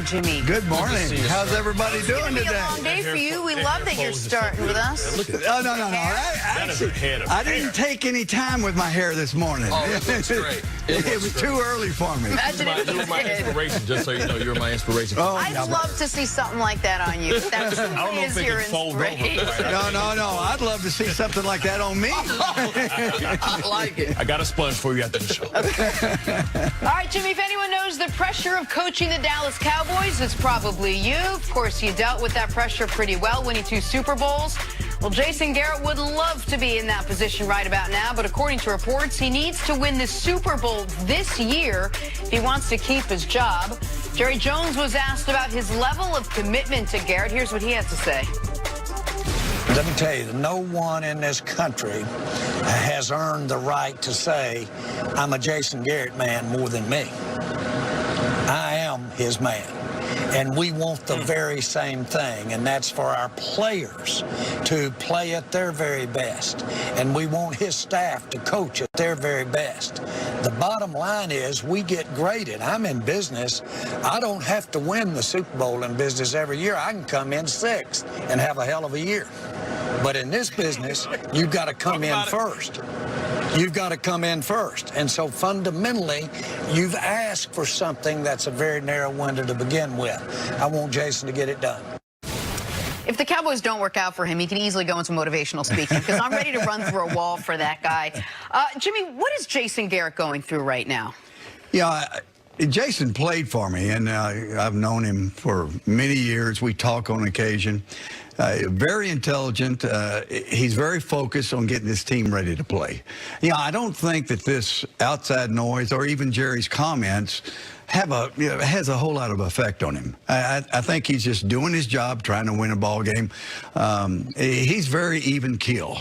Jimmy. Good morning. How's everybody doing It's today? a long day for you. We love that you're starting with us. Oh, no. I didn't take any time with my hair this morning. Oh, it looks great. It was too early for me. Imagine if You were my you did. inspiration, just so you know. You were my inspiration. Oh, I'd yeah, love to see something like that on you. That I don't know is if it your can fold over. inspiration. No. I'd love to see something like that on me. I like it. I got a sponge for you after the show. All right, Jimmy, if anyone knows the pressure of coaching the Dallas Cowboys, it's probably you. Of course, you dealt with that pressure pretty well, winning 2 Super Bowls. Well, Jason Garrett would love to be in that position right about now, but according to reports, he needs to win the Super Bowl this year if he wants to keep his job. Jerry Jones was asked about his level of commitment to Garrett. Here's what he had to say. Let me tell you, no one in this country has earned the right to say, I'm a Jason Garrett man more than me. I am his man. And we want the very same thing, and that's for our players to play at their very best. And we want his staff to coach at their very best. The bottom line is we get graded. I'm in business. I don't have to win the Super Bowl in business every year. I can come in 6th and have a hell of a year. But in this business, you've got to come in first. You've got to come in first. And so fundamentally, you've asked for something that's a very narrow window to begin with. I want Jason to get it done. If the Cowboys don't work out for him, he can easily go into motivational speaking because I'm ready to run through a wall for that guy. Jimmy, what is Jason Garrett going through right now? Yeah, Jason played for me, and I've known him for many years. We talk on occasion. Very intelligent. He's very focused on getting this team ready to play. I don't think that this outside noise or even Jerry's comments has a whole lot of effect on him. I think he's just doing his job, trying to win a ball game. He's very even keel.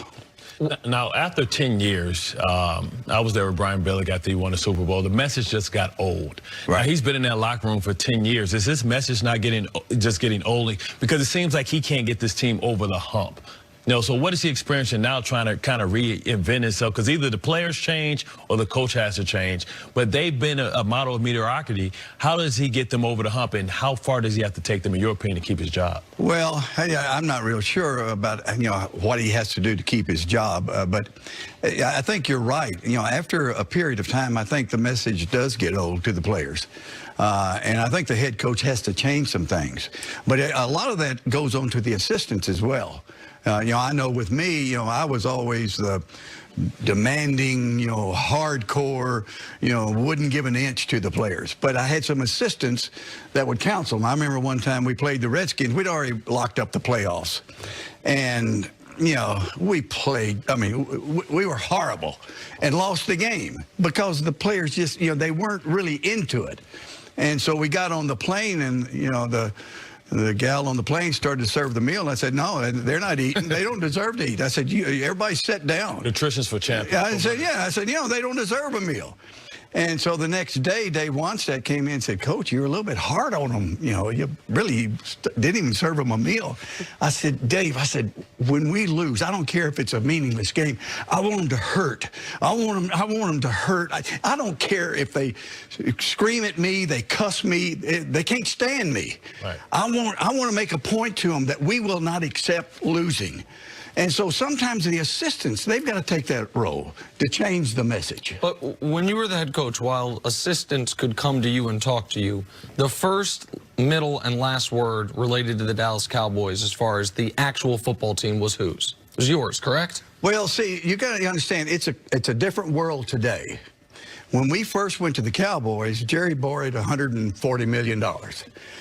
Now, after 10 years, I was there with Brian Billick after he won the Super Bowl. The message just got old. Right. Now, he's been in that locker room for 10 years. Is this message not getting old? Because it seems like he can't get this team over the hump. So what is he experiencing now, trying to kind of reinvent himself? Because either the players change or the coach has to change. But they've been a model of mediocrity. How does he get them over the hump, and how far does he have to take them, in your opinion, to keep his job? Well, I'm not real sure about what he has to do to keep his job, but I think you're right. After a period of time, I think the message does get old to the players. And I think the head coach has to change some things. But a lot of that goes on to the assistants as well. I know with me, I was always the demanding, hardcore, wouldn't give an inch to the players. But I had some assistants that would counsel them. I remember one time we played the Redskins. We'd already locked up the playoffs. And, we played, we were horrible and lost the game because the players just, they weren't really into it. And so we got on the plane and, the gal on the plane started to serve the meal, and I said, no, they're not eating. They don't deserve to eat. I said, everybody sit down. Nutrition's for champions. I said, they don't deserve a meal. And so the next day, Dave Wanstead came in and said, Coach, you were a little bit hard on them. You really didn't even serve them a meal. I said, Dave, when we lose, I don't care if it's a meaningless game. I want them to hurt. I want them to hurt. I don't care if they scream at me, they cuss me, they can't stand me. Right. I want to make a point to them that we will not accept losing. And so sometimes the assistants, they've got to take that role to change the message. But when you were the head coach, while assistants could come to you and talk to you, the first, middle, and last word related to the Dallas Cowboys as far as the actual football team was whose? It was yours, correct? Well, see, you got to understand, it's a different world today. When we first went to the Cowboys, Jerry borrowed $140 million.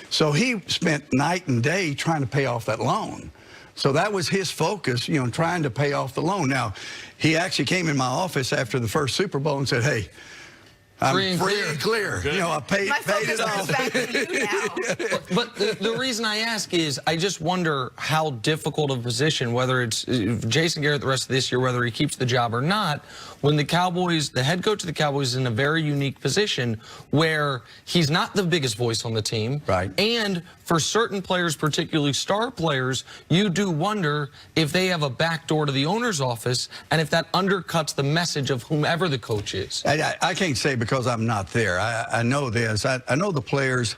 So he spent night and day trying to pay off that loan. So that was his focus, trying to pay off the loan. Now, he actually came in my office after the first Super Bowl and said, hey, I'm free and clear. I paid it off. But the reason I ask is I just wonder how difficult of a position, whether it's Jason Garrett the rest of this year, whether he keeps the job or not, when the Cowboys, the head coach of the Cowboys is in a very unique position where he's not the biggest voice on the team. Right. And for certain players, particularly star players, you do wonder if they have a back door to the owner's office and if that undercuts the message of whomever the coach is. I can't say because I'm not there. I know this. I know the players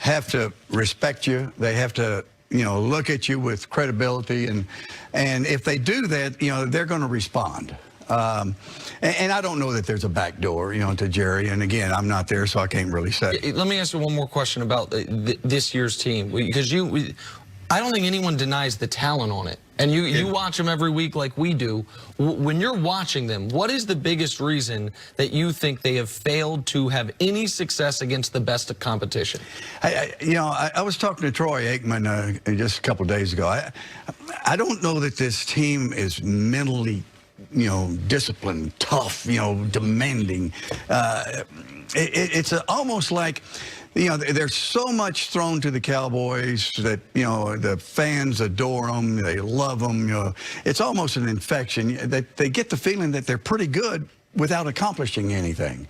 have to respect you. They have to, look at you with credibility. And if they do that, they're going to respond. And I don't know that there's a back door, to Jerry. And again, I'm not there, so I can't really say. Let me ask you one more question about this year's team, because I don't think anyone denies the talent on it. And you watch them every week like we do. When you're watching them, what is the biggest reason that you think they have failed to have any success against the best of competition? I was talking to Troy Aikman just a couple of days ago. I don't know that this team is mentally disciplined, tough, demanding. It's almost like, there's so much thrown to the Cowboys that, the fans adore them. They love them. It's almost an infection. They get the feeling that they're pretty good without accomplishing anything.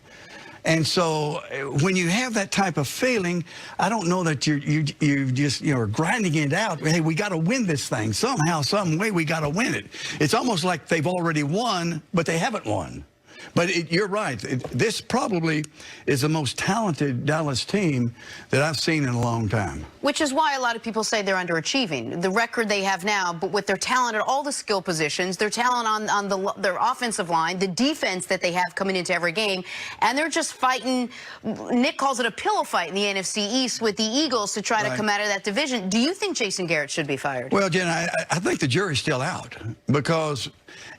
And so when you have that type of feeling, I don't know that you just are grinding it out. Hey, we got to win this thing somehow, some way. We got to win it. It's almost like they've already won, but they haven't won. But you're right. This probably is the most talented Dallas team that I've seen in a long time. Which is why a lot of people say they're underachieving. The record they have now, but with their talent at all the skill positions, their talent on their offensive line, the defense that they have coming into every game, and they're just fighting. Nick calls it a pillow fight in the NFC East with the Eagles to try to come out of that division. Do you think Jason Garrett should be fired? Well, Jen, I think the jury's still out because,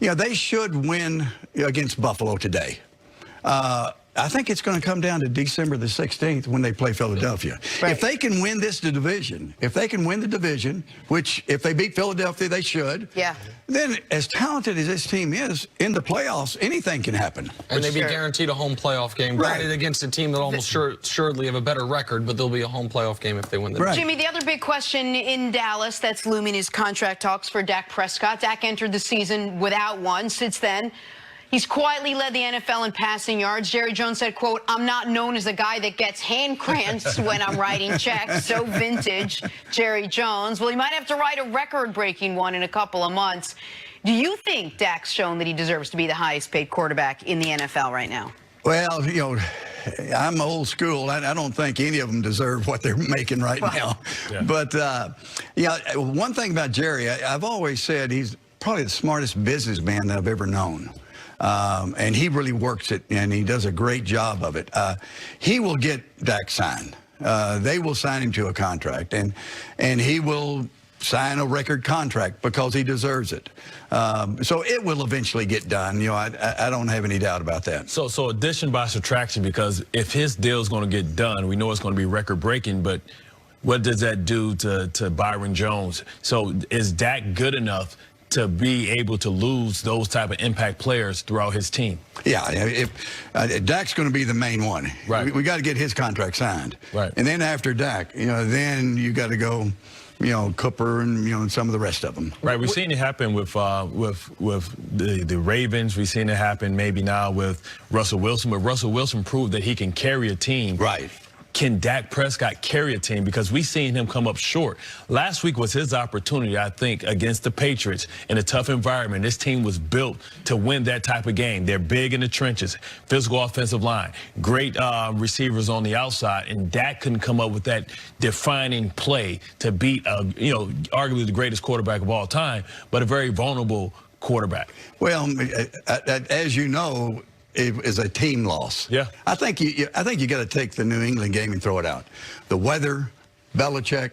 they should win against Buffalo today. I think it's going to come down to December the 16th when they play Philadelphia. Right. If they can win the division, which if they beat Philadelphia, they should. Yeah. Then as talented as this team is, in the playoffs, anything can happen. And they'd be guaranteed a home playoff game. Right. Against a team that almost assuredly have a better record, but there'll be a home playoff game if they win the division. Jimmy, the other big question in Dallas that's looming is contract talks for Dak Prescott. Dak entered the season without one. Since then, he's quietly led the NFL in passing yards. Jerry Jones said, quote, "I'm not known as a guy that gets hand cramps when I'm writing checks." So vintage Jerry Jones. Well, he might have to write a record-breaking one in a couple of months. Do you think Dak's shown that he deserves to be the highest-paid quarterback in the NFL right now? Well, I'm old school. I don't think any of them deserve what they're making right now. Yeah. But, one thing about Jerry, I've always said he's probably the smartest businessman that I've ever known. And he really works it, and he does a great job of it. He will get Dak signed. They will sign him to a contract, and he will sign a record contract because he deserves it. So it will eventually get done. I don't have any doubt about that. So addition by subtraction, because if his deal is going to get done, we know it's going to be record-breaking, but what does that do to Byron Jones? So is Dak good enough to be able to lose those type of impact players throughout his team? Yeah, if Dak's going to be the main one. Right. We got to get his contract signed. Right. And then after Dak, then you got to go, Cooper and some of the rest of them. Right. We've seen it happen with the Ravens. We've seen it happen maybe now with Russell Wilson. But Russell Wilson proved that he can carry a team. Right. Can Dak Prescott carry a team? Because we've seen him come up short. Last week was his opportunity, I think, against the Patriots in a tough environment. This team was built to win that type of game. They're big in the trenches, physical offensive line, great receivers on the outside, and Dak couldn't come up with that defining play to beat, arguably the greatest quarterback of all time, but a very vulnerable quarterback. Well, as you know, it is a team loss. Yeah, I think you got to take the New England game and throw it out. The weather, Belichick,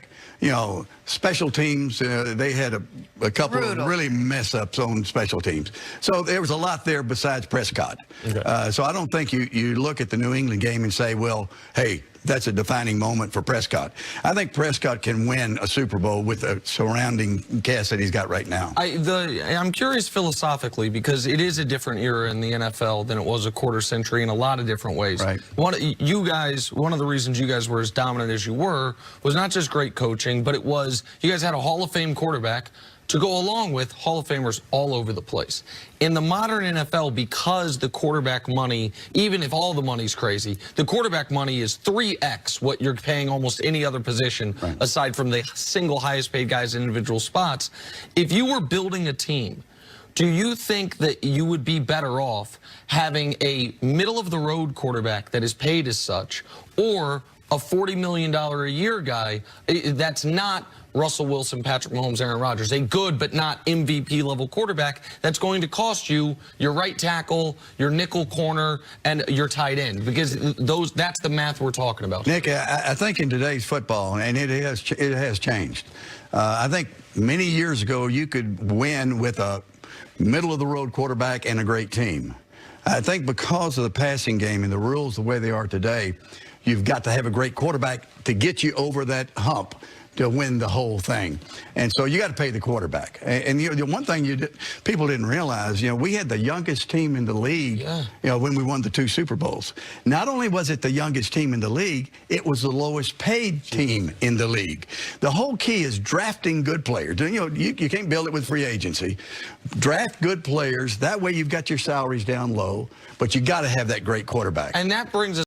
special teams. They had a couple of really mess ups on special teams. So there was a lot there besides Prescott. Okay. So I don't think you look at the New England game and say, well, hey, that's a defining moment for Prescott. I think Prescott can win a Super Bowl with the surrounding cast that he's got right now. I'm curious philosophically, because it is a different era in the NFL than it was a quarter century in a lot of different ways. Right. One of the reasons you guys were as dominant as you were was not just great coaching, but it was you guys had a Hall of Fame quarterback to go along with Hall of Famers all over the place. In the modern NFL, because the quarterback money, even if all the money's crazy, the quarterback money is 3x what you're paying almost any other position, aside from the single highest paid guys in individual spots. If you were building a team, do you think that you would be better off having a middle-of-the-road quarterback that is paid as such, or a $40 million a year guy. That's not Russell Wilson, Patrick Mahomes, Aaron Rodgers, a good but not MVP level quarterback. That's going to cost you your right tackle, your nickel corner, and your tight end, because that's the math we're talking about. Nick, I think in today's football, and it has changed. I think many years ago you could win with a middle-of-the-road quarterback and a great team. I think because of the passing game and the rules the way they are today, you've got to have a great quarterback to get you over that hump to win the whole thing. And so you got to pay the quarterback. And the one thing people didn't realize, we had the youngest team in the league, when we won the 2 Super Bowls. Not only was it the youngest team in the league, it was the lowest paid team in the league. The whole key is drafting good players. You can't build it with free agency. Draft good players. That way you've got your salaries down low, but you got to have that great quarterback. And that brings us